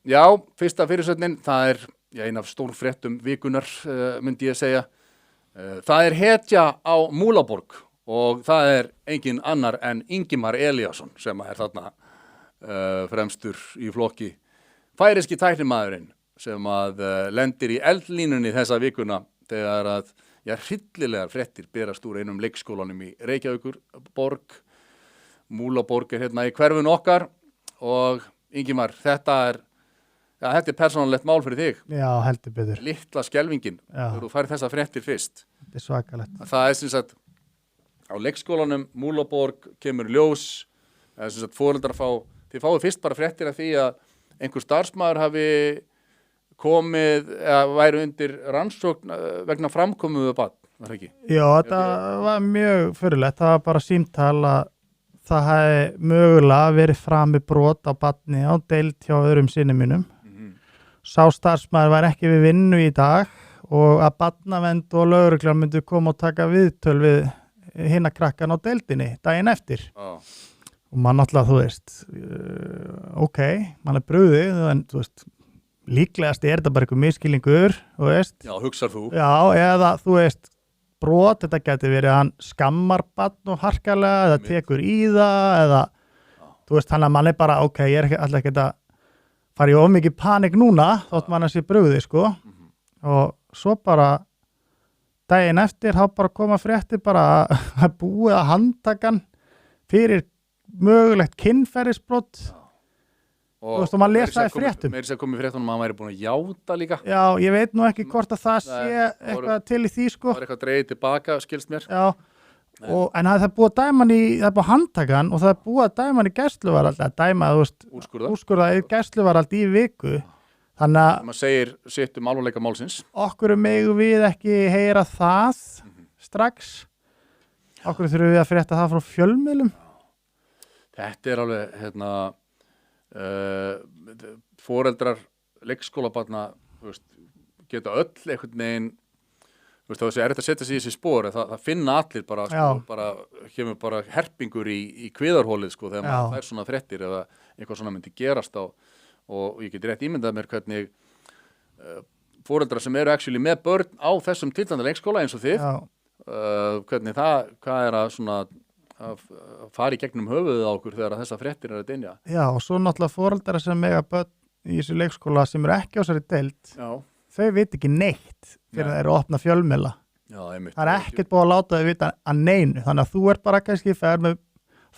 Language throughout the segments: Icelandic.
Já, fyrsta fyrirsögnin, það ein af stórfréttum vikunar, myndi ég segja. Það hetja á Múlaborg og það engin annar en Ingimar Elíasson sem þarna fremstur í flokki. Færiski tæknimaðurinn sem lendir í eldlínunni þessa vikuna þegar hryllilegar fréttir berast úr einum leikskólanum í Reykjavíkurborg. Múlaborg hérna í hverfinu okkar og Ingimar, þetta er persónulegt mál fyrir þig. Já, heldur betur. Litla skelfingin, þegar þú færð þessa fréttir fyrst. Þetta er svakalegt. Það sem sagt, á leikskólanum, Múlaborg, kemur ljós, sem sagt, foreldrar þið fáið fyrst bara fréttir af því að einhver starfsmaður hafi komið, eða væri undir rannsókn vegna framkomu við barn, var það ekki? Já, þetta var mjög fyrirlegt. Það var bara símtal að það hefði mögulega verið framið brot á barni á deild hjá öðrum syni mínum. Sá starfsmaður var ekki við vinnu í dag og að barnavernd og lögreglan myndu koma og taka viðtöl við hina krakkan á deildinni daginn eftir. Og mann náttúrulega, þú veist, ok, mann brugðið, en þú veist, líklegast þetta bara eitthvað miskilningur, þú veist. Já, hugsar þú. Já, eða þú veist, brot, þetta geti verið hann skammar barn og harkalega, eða tekur í það, eða, þú veist, hann að mann bara, ok, ég ekki alltaf ekki að fara í of mikið panik núna, þótt mann að sé brugðið, sko. Og svo bara, daginn eftir, þá bara koma fréttir bara að búið að handtakan fyrir mögulegt kynferðisbrot. Þú veist, og maður les það í fréttum. Meira sér komið fréttunum að hann væri búin að játa líka. Já, ég veit nú ekki hvort að það sé eitthvað til í því, sko. Það var eitthvað dreigið tilbaka, skilst mér. Já, en það er búið að dæma hann það er búið að handtaka hann og það er búið að dæma hann í gæsluvarðhald, að dæma, þú veist, úrskurða í gæsluvarðhald í viku. Þannig að maður segir sitt alvarleika málsins. Okkur megum við ekki heyra það strax. Okkur þurfum við að frétta það frá fjölmiðlum. Þetta alveg, foreldrar leikskólabarna, geta öll einhvern veginn, það sé erfitt að setja sig í þessi spor, það finna allir bara, kemur bara herpingur í kviðarhólið, þegar maður fær svona fréttir eða eitthvað svona myndi gerast á, og ég get rétt ímyndað mér hvernig foreldrar sem eru actually með börn á þessum tiltanda leikskóla eins og þið, hvernig hvað að svona að fara í gegnum höfuðið á okkur þegar þessa fréttir að dynja. Já, og svo náttúrulega foreldrar sem mega börn í þessu leikskóla sem eru ekki á þessari deild, þau veit ekki neitt fyrir þeir eru að opna fjölmiðla. Já, einmitt. Það ekkert búið að láta þau vita að neinu, þannig að þú bara kannski fer með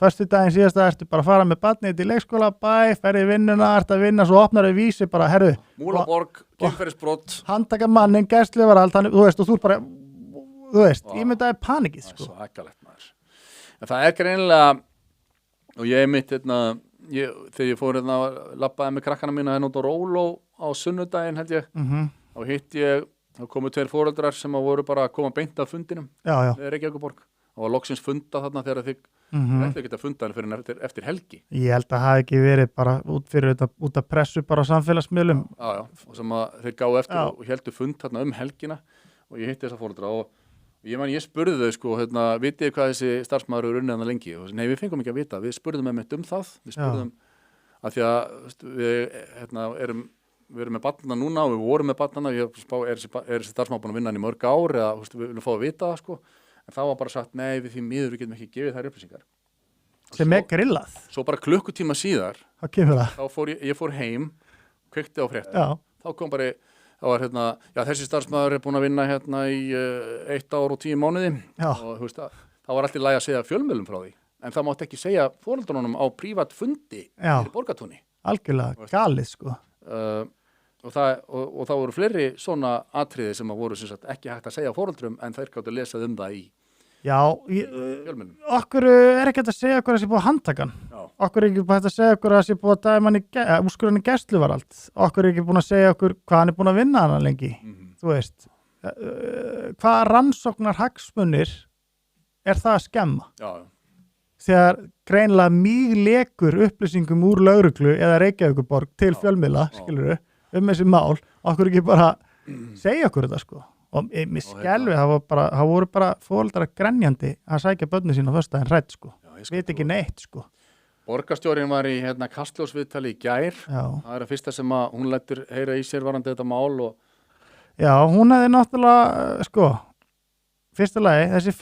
föstudaginn síðasta ertu bara að fara með barnið í leikskóla, ferði í vinnuna, ertu að vinna, svo opnar þau vísi bara, herru, Múlaborg, kynferðisbrot, handtaka mannin, gæsluvarðhald, þú veist, og þú bara, þú veist, ímyndaði panikið, sko. Það svo hækkalegt, maður. En það greinilega, og ég mitt, þegar ég fór labbaði með krakkana mína út á Róló á sunnudaginn, held ég, þá komu 2 foreldrar sem voru bara að koma beint af fundinum. Við Reykjavíkurborg. Og var loksins funda þarna þegar þið ættu ekki að funda hann fyrir eftir helgi. Ég held að það hafi ekki verið bara út af pressu bara á samfélagsmiðlum. Já, og sem að þeir gáðu eftir og heldu fund þarna helgina og ég hitti þessa foreldra og ég spurði þau, sko, vitið þið hvað þessi starfsmaður eru unnið hann lengi? Og nei, við fengum ekki að vita, við spurðum það, við spurðum að því að við erum með barnana núna og við vorum með barnana, þessi starfsmaður búin að vinna hann í mörg ár eða við viljum fá að vita það, sko. En það var bara sagt, nei, við því miður, við getum ekki gefið þær upplýsingar. Sem grillað. Svo bara klukkutíma síðar, þá fór heim, kveikti á fréttum. Þá kom bara, þessi starfsmaður búin að vinna í 1 ár og 10 mánuði. Og það var allt í lagi að segja fjölmiðlum frá því. En það mátti ekki segja foreldrunum á prívat fundi í Borgartúni. Algjörlega, galið, sko. Og það voru fleiri svona atriði sem voru ekki hægt að segja foreldrum en þeir gátu lesað það í fjölmiðlum. Okkur ekki hægt að segja okkur að sé búið að handtaka hann. Okkur ekki hægt að segja okkur að sé búið að dæma hann úrskurða hann í gæsluvarðhald. Okkur ekki búin að segja okkur hvað hann búin að vinna hann lengi. Þú veist, hvaða rannsóknar hagsmunir það að skemma? Þegar greinilega míglekur upplýsingum úr lögreglu eða Reykjavíkurborg til fjölmiðla, skilurðu, þessi mál, okkur ekki bara segja okkur þetta, sko. Og mér skelfi, það voru bara foreldrar grenjandi að sækja börnin sín á föstudaginn hrædd, sko. Veit ekki neitt, sko. Borgarstjórinn var í Kastljósviðtali í gær. Já. Það að fyrsta sem að hún lætur heyra í sér varandi þetta mál og Já, hún hefði náttúrulega, fyrsta lagi, þessi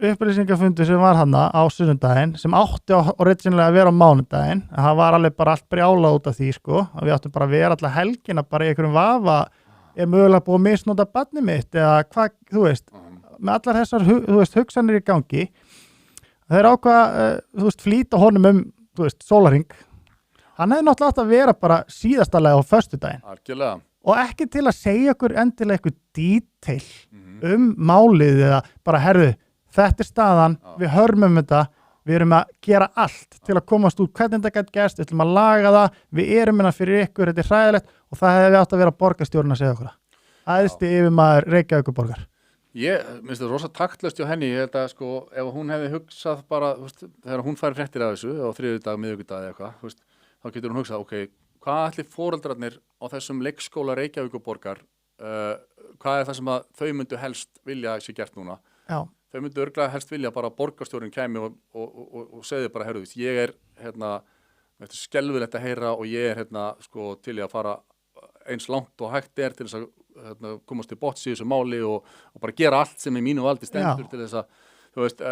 upplýsingafundur sem var hana á sunnudaginn, sem átti originlega að vera á mánudaginn, það var alveg bara allt brjálað út af því, að við áttum bara að vera alltaf helgina bara í einhverjum vafa, er mögulega búið að misnota barnið mitt, eða hvað, þú veist, með allar þessar, hugsanir í gangi, þeir ákvað, flýta honum sólarhring, hann hefði náttúrulega átt að vera bara síðastalega á föstudaginn. Algjörlega. Og ekki til að segja okkur endilega eitthvað detail málið eða bara herðu, þetta er staðan, við hörmum þetta, við erum að gera allt til að komast út hvernig þetta gæti gerst, við ætlum að laga það, við erum hérna fyrir ykkur, þetta er hræðilegt og það hefði átt að vera borgarstjórinn að segja okkur það. Æðsti yfirmaður Reykjavíkurborgar. Ég minnst það rosa taktlaust hjá henni, ég held að ef hún hefði hugsað bara, þegar hún fær fréttir af þessu á þriðjudag, miðvikudag eða eitthvað, þá getur hún hugsað, hvað ætli foreldrarnir á þessum leikskóla Reykjavíkurborgar, hvað er það sem að þau myndu helst vilja sé gert núna? Já. Þau myndu örglega helst vilja bara að borgarstjórinn kæmi og segði bara, herru, ég er þetta er skelfilegt að heyra og ég er til í að fara eins langt og hægt er til þess að komast til botns í þessu máli og bara gera allt sem í mínu valdi stendur til þess að, þú veist,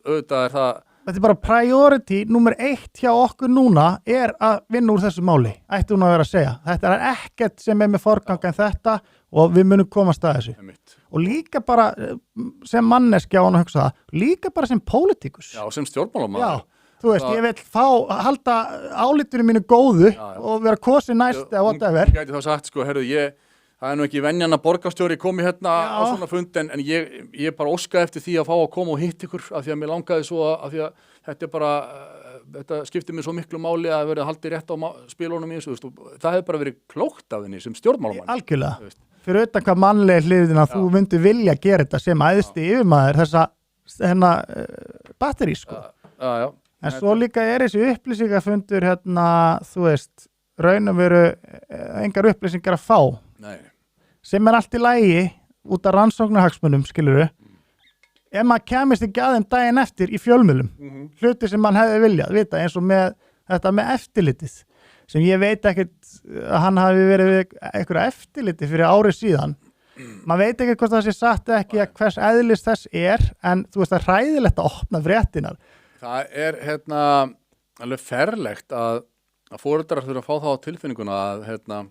auðvitað er það. Þetta er bara priority nummer 1 hjá okkur núna er að vinna úr þessu máli, ætti hún að vera að segja. Þetta er ekkert sem er með forgang en þetta og við munum komast að þessu. Og líka bara sem manneskja á hann að hugsa það, líka bara sem pólitíkus. Já, sem stjórnmálamaður. Já, þú veist, ég vil halda álitinu mínu góðu og vera kosið næst eða whatever. Hún gæti þá sagt, herru, það er nú ekki venjan að borgarstjóri komi hérna á svona fund en ég bara óskaði eftir því að fá að koma og hitta ykkur af því að mér langaði svo að því að þetta er bara, þetta skiptir mér svo miklu máli að verið haldið rétt á spilunum í þessu, það hefði bara verið klókt af henni sem stjórnmálamann. Algjörlega, fyrir utan hvað mannlega hliðin að þú myndi vilja gera þetta sem æðsti yfirmaður þessa batteri, En svo líka er þessi upplýsingafundur þú veist, raun og veru engar upplýsingar að fá. Nei. Sem er allt í lagi út af rannsóknarhagsmunum, skilurðu. Ef maður kemist ekki að þeim daginn eftir í fjölmiðlum, hluti sem mann hefði viljað, vita, eins og með þetta með eftirlitið, sem ég veit ekkert að hann hafi verið eitthvað eftirliti fyrir árið síðan. Maður veit ekki hvort það sé satt ekki að hvers eðlis þess er, en þú veist það er hræðilegt að opna fréttinar. Það er alveg ferlegt að foreldrar þurfa að fá það á tilfinninguna að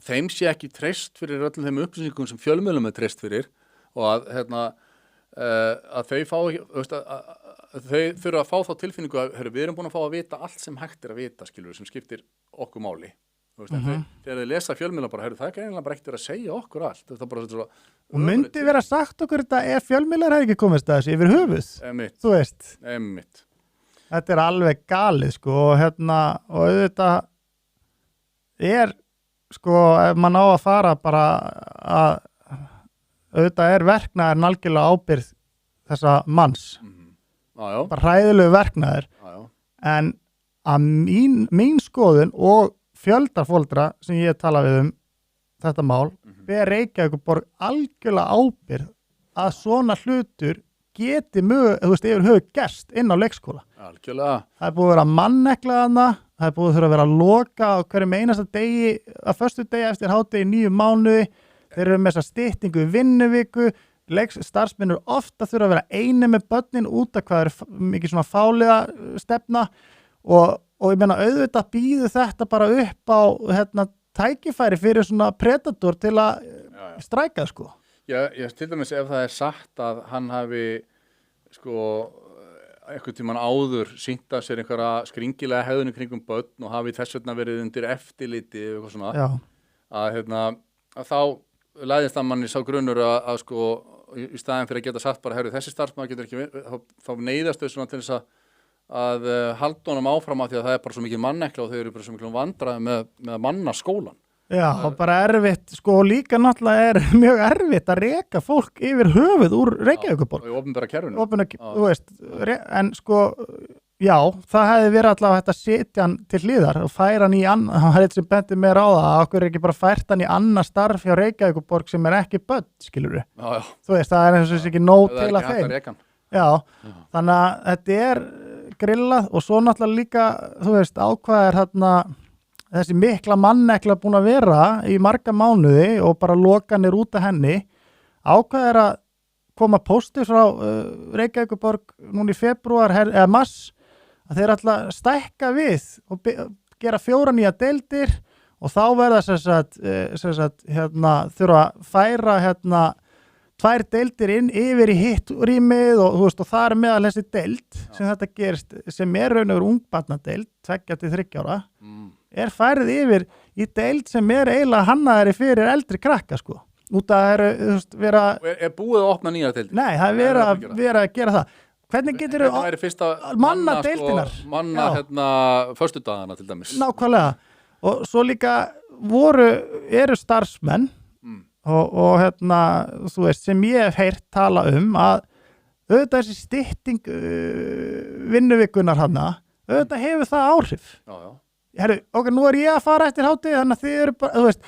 þeim sé ekki treyst fyrir öllum þeim upplýsingum sem fjölmiðlum er treyst fyrir og að þau fá þau þurfa að fá þá tilfinningu að við erum búin að fá að vita allt sem hægt er að vita, skilur, sem skiptir okkur máli. Þegar þið lesa fjölmiðla bara, það er eiginlega bara ekkert að segja okkur allt. Það er bara svo og myndi vera sagt okkur þetta ef fjölmiðlar hefði ekki komist að þessu yfir höfuð. Þú veist. Þetta er alveg galið, og auðvitað er ef mann á að fara bara að auðvitað er verknaðurinn algjörlega ábyrgð þessa manns. Bara hræðilegu verknaður. En að mín skoðun og fjöldarforeldra sem ég tala við þetta mál, ber Reykjavíkurborg algjörlega ábyrgð að svona hlutur geti yfir höfuð gerst inn á leikskóla. Algjörlega. Það er búið að vera mannekla þarna, það er búið að vera að loka á hverjum einasta degi, að föstu degi eftir hádegi 9 mánuði, þeir eru með þessa styttingu í vinnuviku, starfsmennur ofta þurfa að vera eini með börnin út af hvað er mikið svona fáliða stefna og ég meina auðvitað býðu þetta bara upp á tækifæri fyrir svona predator til að stræka Ég til dæmis ef það er sagt að hann hafi einhvern tímann áður sýnt af sér einhverja skringilega hegðun í kringum börn og hafi þess vegna verið undir eftirliti og eitthvað svona að þá læðist að manni sá grunnur að í staðin fyrir að geta sagt bara þessi starfsmaður getur ekki þá neyðast þau svona til þess að halda honum áfram af því að það er bara svo mikið mannekla og þau eru bara svo mikið vandræði með mannaskólan. Já, og bara erfitt, líka náttúrulega er mjög erfitt að reka fólk yfir höfuð úr Reykjavíkurborg. Og í opinbera kerfinu. Þú veist, en já, það hefði verið allavega hægt að setja hann til hliðar og færa hann í hann er eitt sem benti mér á það, að okkur ekki bara fært hann í annað starf hjá Reykjavíkurborg sem er ekki börn, skilurðu. Þú veist, það er eins og þess ekki nóg til að þeim. Já, þannig að þetta er grillað og svo náttúrulega líka, þú veist, ákvað þarna þessi mikla mannekla búin að vera í marga mánuði og bara lokanir út af henni, ákvað að koma pósti frá Reykjavíkurborg núna í febrúar eða mars að þeir ætla að stækka við og gera 4 nýja deildir og þá verða sem sagt þurfa að færa 2 deildir inn yfir í hitt rýmið og þú veist og það meðal þessi deild sem þetta gerist sem raun og veru ungbarnadeild 2-3 ára færið yfir í deild sem eiginlega hannaðari fyrir eldri krakka sko. Út að vera... búið að opna nýja deildir? Nei, það vera að gera það. Hvernig getur þú manna deildinar? Manna föstudagana til dæmis. Nákvæmlega. Og svo líka eru starfsmenn og þú veist, sem ég hef heyrt tala að auðvitað þessi stytting vinnuvikunar auðvitað hefur það áhrif. Já. Herru, nú ég að fara eftir hádegi, þannig að þið eru bara, þú veist,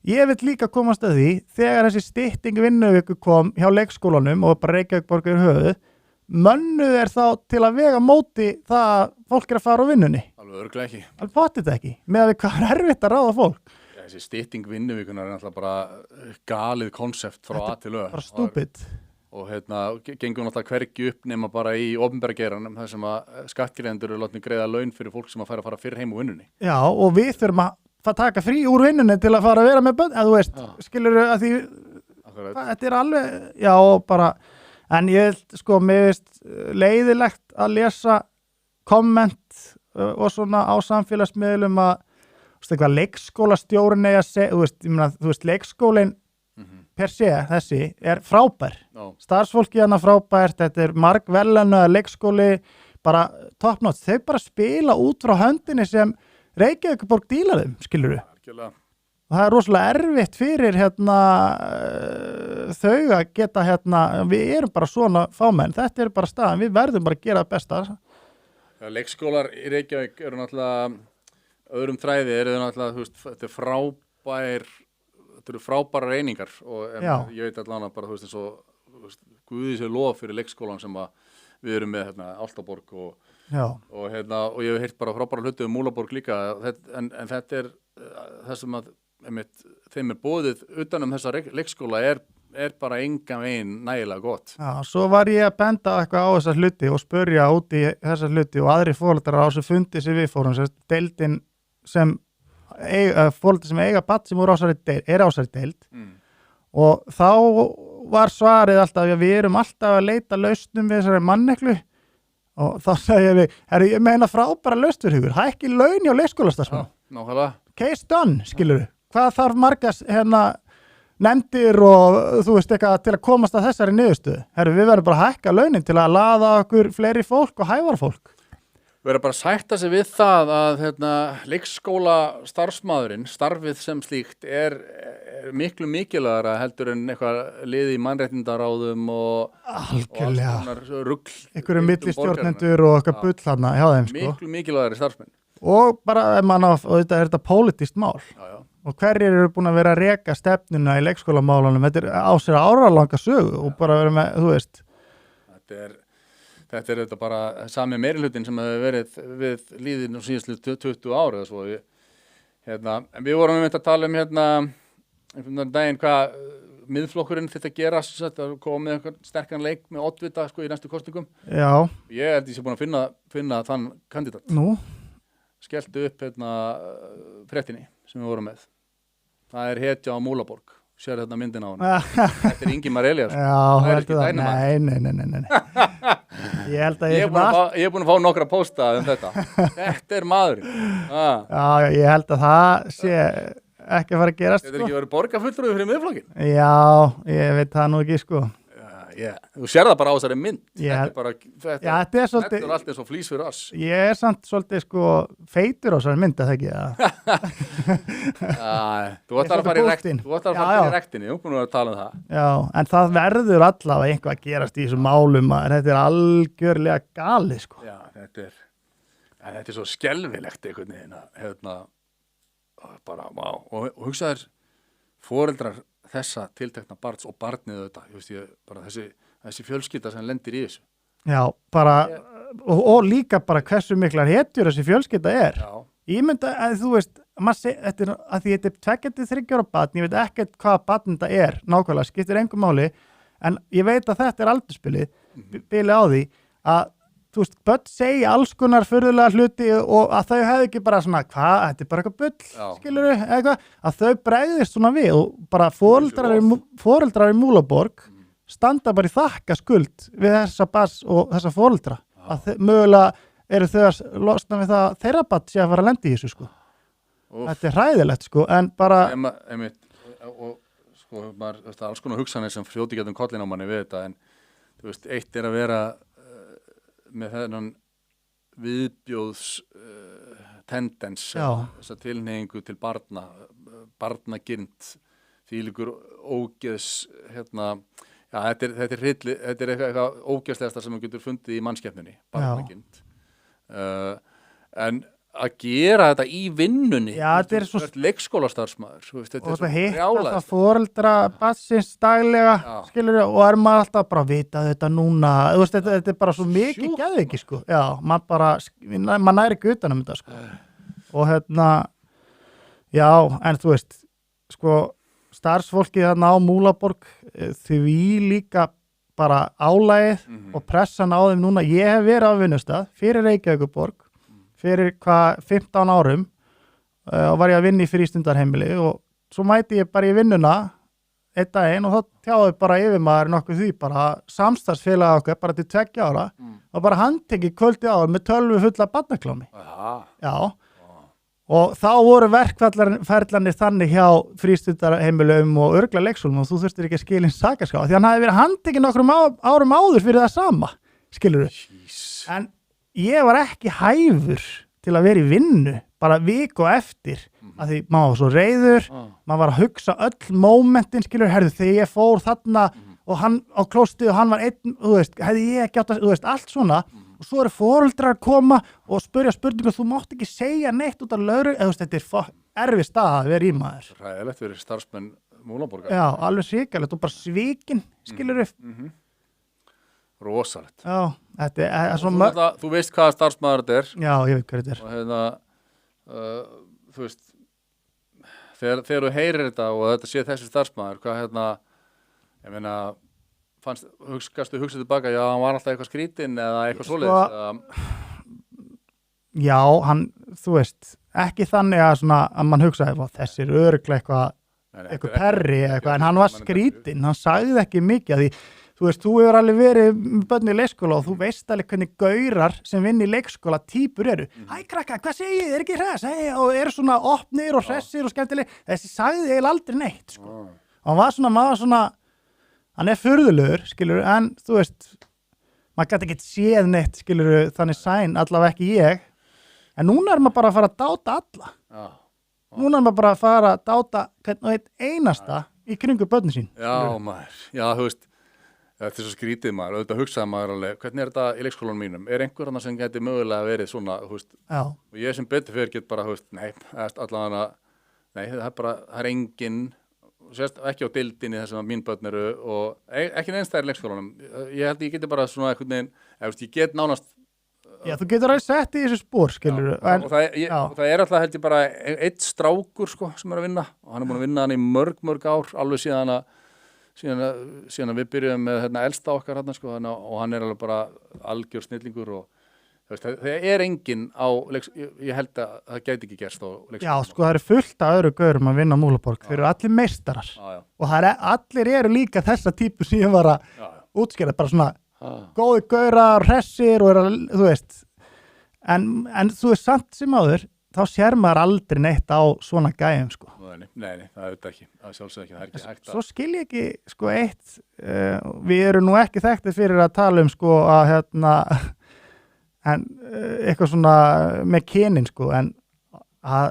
ég vil líka komast að því, þegar þessi stytting vinnuviku kom hjá leikskólanum og bara Reykjavíkurborg yfir höfuð, mönnuð þá til að vega móti það að fólk að fara á vinnunni. Alveg örugglega ekki. Alveg potið ekki, með að við hvað erfitt að ráða fólk. Ja, þessi stytting vinnuvikunar náttúrulega bara galið konsept frá A til Ö. Bara stúpid. Og gengur náttúrulega hvergi upp nema bara í opinbera geiranum þar sem að skattgreiðendur eru látnir greiða laun fyrir fólk sem að fara fyrr heim úr vinnunni. Já, og við þurfum að taka frí úr vinnunni til að fara að vera með börn, þú veist, skilurðu að því þetta alveg, já, bara en ég sko, mér veist leiðilegt að lesa komment og svona á samfélagsmiðlum að, þú veist, eitthvað leikskólastjórinn eigi að segja, þú veist, leikskólinn per se, þessi, frábær. Starfsfólki frábært, þetta margverðlaunaður leikskóli, bara top notch. Þau bara spila út frá höndinni sem Reykjavíkurborg dílar þeim, skilurðu. Algjörlega. Og það rosalega erfitt fyrir þau að geta við erum bara svona fámenn, þetta bara staðan, við verðum bara að gera það besta. Ja, leikskólar í Reykjavík eru náttúrulega öðrum þræði, eru náttúrulega, þú veist, þetta eru frábærar einingar og ég veit allavega bara, þú veist, eins og Guði sér lof fyrir leikskólan sem við erum með Álftaborg og ég hef heyrt bara frábæra hluti Múlaborg líka, en þetta það sem að þeim boðið utanum þessa leikskóla bara engan veginn nægilega gott. Já, svo var ég að benda eitthvað á þessa hluti og spurja út í þessa hluti og aðri foreldrar á þessu fundi sem við fórum, deildin sem foreldrar sem eiga barn sem ásæri deild og þá var svarið alltaf að við erum alltaf að leita lausnum við þessari manneklu og þá sagði ég ég meina frábæra lausn fyrir ykkur, hækki laun hjá leikskólastarfsmenn. Nákvæmlega. Case done, skilurðu. Hvað þarf margas nefndir og þú veist eitthvað til að komast að þessari niðurstöðu? Við verðum bara að hækka launin til að laða okkur fleiri fólk og hæfara fólk. Við erum bara að sætta sig við það að leikskóla starfið sem slíkt er miklu mikilvægara heldur en eitthvað lið í mannréttindaráðum og rugl. Einhverju millistjórnendur og eitthvað bull þarna hjá þeim. Miklu mikilvægari starfsmenn. Og bara og þetta pólitískt mál. Já. Og hverjir eru búin að vera að reka stefnuna í leikskólamálunum, þetta á sér áralanga sögu og bara vera með, þú veist. Þetta þetta bara sami meirihlutin sem hefur verið við líðin og síðastlu 20 ára eða svo. En við vorum að tala einhvern daginn hvað miðflokkurinn þetta gera, að koma með einhvern sterkan leik með oddvita í næstu kosningum. Já. Ég held ég sé búin að finna þann kandidat. Nú? Skelltu upp fréttinni sem við vorum með. Það hetja á Múlaborg. Sér þetta myndin á hann. Þetta Ingimar Elías. Já, það ekki dænum. Nei. Ég held að ég er búin að fá nokkra pósta þetta. Þetta maðurinn. Já, ég held að það sé ekki að fara að gerast. Þetta ekki verið borgarfulltrúi fyrir miðflokkin? Já, ég veit það nú ekki Þú sér það bara á þessari mynd. Þetta er svolítið. Þetta allt eins og flís fyrir oss. Ég er samt svolítið feitur á þessari mynd, það ekki Þú ætlar að fara í rektin. Þú ætlar að fara í rektinni, þú búin að tala um það. Já, en það verður allavega einhvað að gerast í þessum málum þetta er algjörlega galið Já, þetta er svo skelfilegt einhvern veginn bara, vá, og hugsaður foreldrar þessa tiltekna barns og barnið bara þessi fjölskylda sem lendir í þessu. Já, bara og líka bara hversu miklar hetjur þessi fjölskylda Já. ég mynda að þú veist að því þetta 2-3 ára barn, ég veit ekkert hvaða barn þetta nákvæmlega, skiptir engu máli en ég veit að þetta aldurspilið bilið á því að þú veist, börn segja alls konar furðulega hluti og að þau hefðu ekki bara svona, þetta bara eitthvað bull, skilurðu, eitthvað, að þau bregðist svona við og bara foreldrar í Múlaborg standa bara í þakka skuld við þessa barns og þessa foreldra, að mögulega eru þau að losna við það þeirra barn sé að fara að lenda í þessu, sko. Þetta hræðilegt, sko, en bara... Og sko, alls konar hugsanir sem fljóti getum kollin á manni við þetta, en þú veist, eitt að vera með þennan viðbjóðs tendens þessa tilhneigingu til barnagirnd þvílíkur ógeðs þetta er eitthvað ógeðslegasta sem við getur fundið í mannskepnunni, barnagirnd en að gera þetta í vinnunni þetta er svo leikskólastarfsmaður og þetta hitta það foreldra bassins daglega skilur, og maður alltaf bara vita þetta núna veist, þetta er bara svo mikið geðveiki sko. Maður næri ekki utan þetta sko. Og en þú veist sko, starfsfólkið þarna á Múlaborg því líka bara álagið og pressan á þeim núna, ég hef verið á vinnustað fyrir Reykjavíkurborg fyrir 15 árum og var ég að vinna í frístundarheimili og svo mæti ég bara í vinnuna einn daginn og þá tjáði bara yfirmaður nokkuð því bara samstarfsfélag okkar bara til 2 ára og bara handtekið kvöldi áður með 12 fulla barnaklámi. Og þá voru verkferðlanir þannig hjá frístundarheimilum og örgla leikskólum og þú þurftir ekki að skilja sakarskrá því hann hafði verið handtekið nokkrum árum áður fyrir það sama, skilurðu. En ég var ekki hæfur til að vera í vinnu bara viku eftir að því maður var svo reiður maður var að hugsa öll momentin skilur, þegar ég fór þarna og hann á klóstið og hann var einn þú veist, hefði ég ekki átt að, þú veist, allt svona og svo eru foreldrar að koma og spyrja spurningu þú mátt ekki segja neitt út af lögreglu eða þú veist, þetta er erfið stað að vera í maður Ræðilegt fyrir starfsmenn Múlaborgar Já, alveg svikalegt og bara svikin skilur Rosalegt. Já, þetta er svo þú veist hvaða starfsmaður þetta er. Já, ég veit hvað þetta er. Og þú veist, þegar þú heyrir þetta og þetta sé þessi starfsmaður, hvað ég meina, gastu hugsað tilbaka, já, hann var alltaf eitthvað skrítinn eða eitthvað svoleiðis. Já, þú veist, ekki þannig að mann hugsaði, þessi er örugglega eitthvað perri eitthvað, en hann var skrítinn, hann sagði ekki mikið að því þú veist, þú hefur alveg verið börn í leikskóla og þú veist alveg hvernig gaurar sem vinn í leikskóla típur eru. Hæ krakka, hvað segið, er ekki hress? Og eru svona opnir og hressir og skemmtileg. Þessi sagði eiginlega aldrei neitt, sko. Og maður var svona, hann er furðulegur, skilur, en þú veist, maður gæti ekki séð neitt, skilur, þannig sæn, allavega ekki ég. En núna er maður bara að fara að dáta alla. Núna er maður bara að fara að dáta hvern einasta í kringu börnin sín. Já, þú veist, þetta er svo skrítið maður, auðvitað hugsaði maður alveg, hvernig er þetta í leikskólanum mínum? Er einhver annar sem geti mögulega verið svona, og ég sem betur fyrir get bara, nei, allavega, það er enginn, ekki á deildinni þess að mín börn eru og ekki neins það er í leikskólanum. Ég held ég geti bara svona einhvern veginn, ég get nánast. Já, þú getur alveg sett í þessu spór, skilur. Og það er alltaf held ég bara einn strákur, sko, sem er að vinna og hann er búin að vinna hann í mörg ár, alveg síðan við byrjuðum með elsta okkar sko, og hann er alveg bara algjör snillingur og það er enginn á ég held að það gæti ekki gerst á leikskólanum. Já, sko það eru fullt af öðru gaurum að vinna á Múlaborg, þeir eru allir meistarar og allir eru líka þessa típu sem ég var að útskýra, bara svona góði gaurar, hressir og þú veist en þú veist samt sem áður þá sér maður aldrei neitt á svona gæjum sko. Nei, það er þetta ekki, það er sjálfsög ekki, það er ekki hægt að... Svo skil ég ekki, sko, við erum nú ekki þekktið fyrir að tala sko, að eitthvað svona með kynin, sko, en að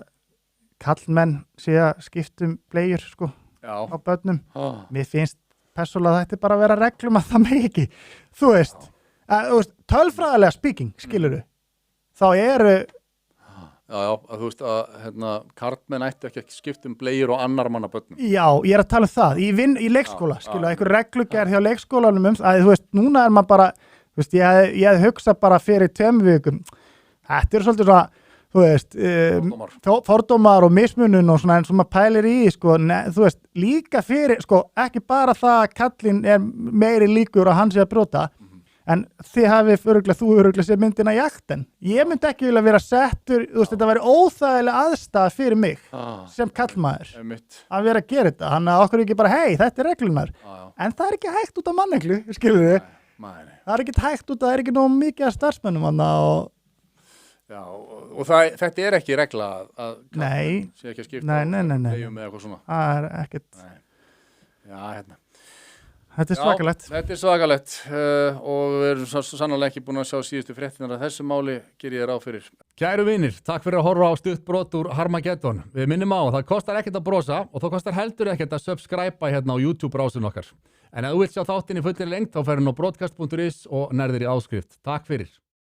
kallmenn sé að skiptum bleiur, sko, á börnum. Mér finnst persónulega þetta bara að vera reglum að það með ekki, þú veist, tölfræðilega speaking, skilurðu, þá eru... Já, að þú veist að karlmenn ættu ekki að skipta bleiur og annar manna börnum. Já, ég er að tala það, í leikskóla, skilja, einhver reglugerð hjá leikskólanum að þú veist, núna er maður bara, Þú veist, ég hefði hugsað bara fyrir 2 vikum, þetta svolítið svona, þú veist, fordómar og mismunun og svona eins og maður pælir í, sko, þú veist, líka fyrir, sko, ekki bara það að kallinn meiri líkur að hann sé að brjóta, en þú örugglega séð myndina Jakten. Ég myndi ekki vilja vera settur, þú veist, þetta væri óþægileg aðstæða fyrir mig sem kallmaður að vera að gera þetta. Þannig að okkur ekki bara, hei, þetta reglunar. En það ekki hægt út af manneklu, skilur þið. Það ekki hægt út af, það ekki nóg mikið af starfsmönnum og... Já, og þetta ekki regla að sé ekki að skipta leiðum með eitthvað svona. Það ekkert. Já, hérna. Þetta svakalegt. Þetta svakalegt og við erum sannarlega ekki búin að sjá síðustu fréttinar að þessu máli gerir ég ráð fyrir. Kæru vinir, takk fyrir að horfa á stuttbrot úr Harmageddon. Við minnum á að það kostar ekkert að brosa og það kostar heldur ekkert að subscribe hérna á YouTube-rásun okkar. En ef þú vilt sjá þáttinn í fullri lengd þá ferðu á broadcast.is og nærðir í áskrift. Takk fyrir.